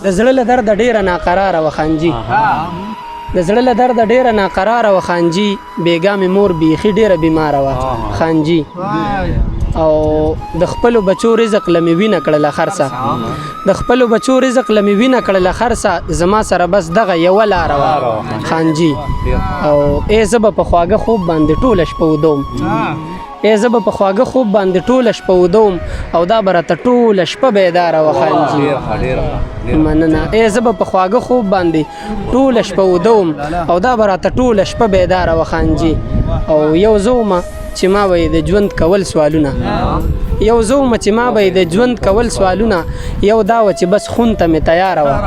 د زړه له درده ډېره ناقراره وه خانجي د زړه له درده ډېره ناقراره وه خانجي بېګا مې مور بیخي ډېره بیماره وه خانجي او د خپلو بچو رزق له مې وینه کړله خرڅه د خپلو بچو رزق له مې وینه کړله خرڅه زما سره بس دغه یوه لاره وه خانجي او زه به په خواږه خوب باندې ټوله شپه ودوم زه به په خواږه خوب باندې ټوله شپه ودوم او دا به راته ټوله شپه بیداره وه خانجي مننه زه به په خواږه خوب باندې ټوله شپه ودوم او دا به راته ټوله شپه بیداره وه خانجي او یو زه ومه چې ما به د ژوند کول سوالونه یو زه ومه چې ما به د ژوند کول سوالونه یو دا وه چې بس خون ته مې تیاره وه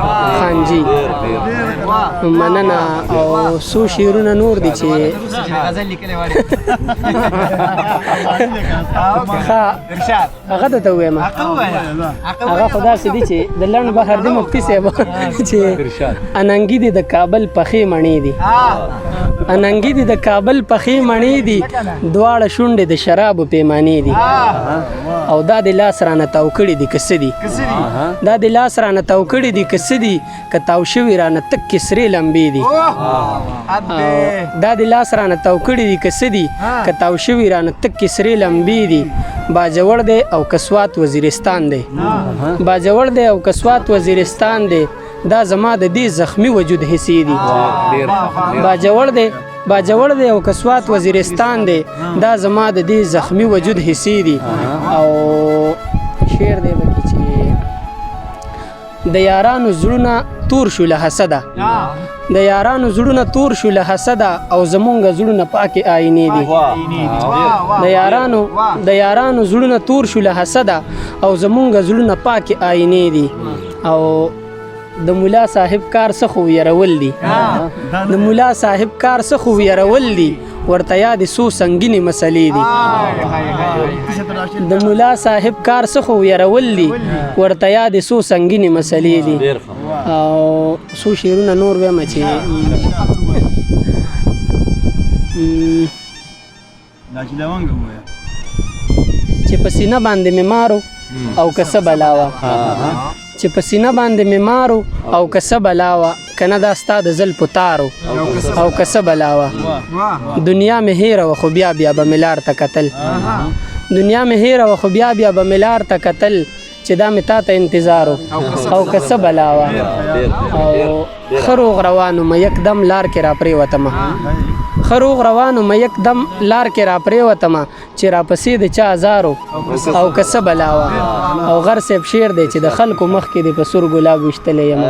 خانجي مننه او څو شعرونه نور دي چې هغه درته ووایم هغه خو داسې دي چې د لنډ بهر د مفتي صاحب چې اننګي دي د کابل پخې مڼې دي اننګي دي د کابل پخې مڼې دي دواړه شونډې د شرابو پیمانې دي او دا د لاس رانه تاو کړي دي که څه دي دا د لاس رانه تاو کړي دي که څه دي که تاو شوي رانه تکې سرې لمبې دي دا د لاس رانه تاو کړي دي که څه دي که تاو شوي رانه تکې سرې لمبې دي باجوړ دی او کسوات وزیرستان دی باجوړ دی او کسوات وزیرستان دی دا زما د دې زخمی وجود حصې دي باجوړ دی او کسوات وزیرستان دی دا زما د دې زخمی وجود حصې دي او شعر دی پکې چې د یارانو زړونه تور شو له حسده د یارانو زړونه تور شو له حسده او زمونږ زړونه پاکې آینې دي د یارانو زړونه تور شو له حسده او زمونږ زړونه پاکې آینې دي او د مولا صاحب کار څه خو یرول دي د مولا صاحب کار څه خو یرول دي ورته یادې څو سنګینې مسلې دي د مولا صاحب کار څه خو یرول دي ورته یادې څو سنګینې مسلې دي او څو شعرونه نور وایم چې په سینه باندې مې مارو او که څه بلا وه چې په سینه باندې مې مارو او که څه بلا وه که نه دا ستا د زلفو تارو او که څه بلا وه دنیا مې هیره وه خو بیا به مې لار ته کتل دنیا مې هیره وه خو بیا به مې لار ته کتل چې دا مې تا ته انتظارو او که څه بلا وه او ښه روغ روانو مه یکدم لار کې را پرېوتمه ښه روغ روانو مه یکدم لار کې را پرېوتمه چې راپسې د چا ازارو او که څه بلا وه او غر صاحب شعر دی چې د خلکو مخکې دې په سور ګلاب ویشتلی یم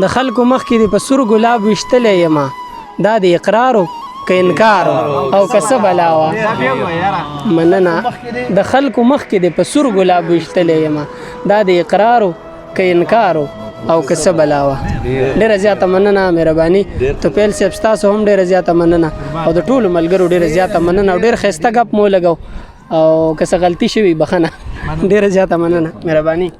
د خلکو مخکې دې په سور ګلاب ویشتلی یم دا د اقرارو که انکارو او که څه بلا وه مننه د خلکو مخکې دې په سور ګلاب ویشتلی یم دا د اقرارو که انکارو او که څه بلا وه ډېره زیاته مننه مهرباني توپیل صاحب ستاسو هم ډېره زیاته مننه او د ټولو ملګرو ډېره زیاته مننه او ډېر ښایسته ګپ مو لګو او که څه غلطي شوي بخښنه ډېره زیاته مننه مهرباني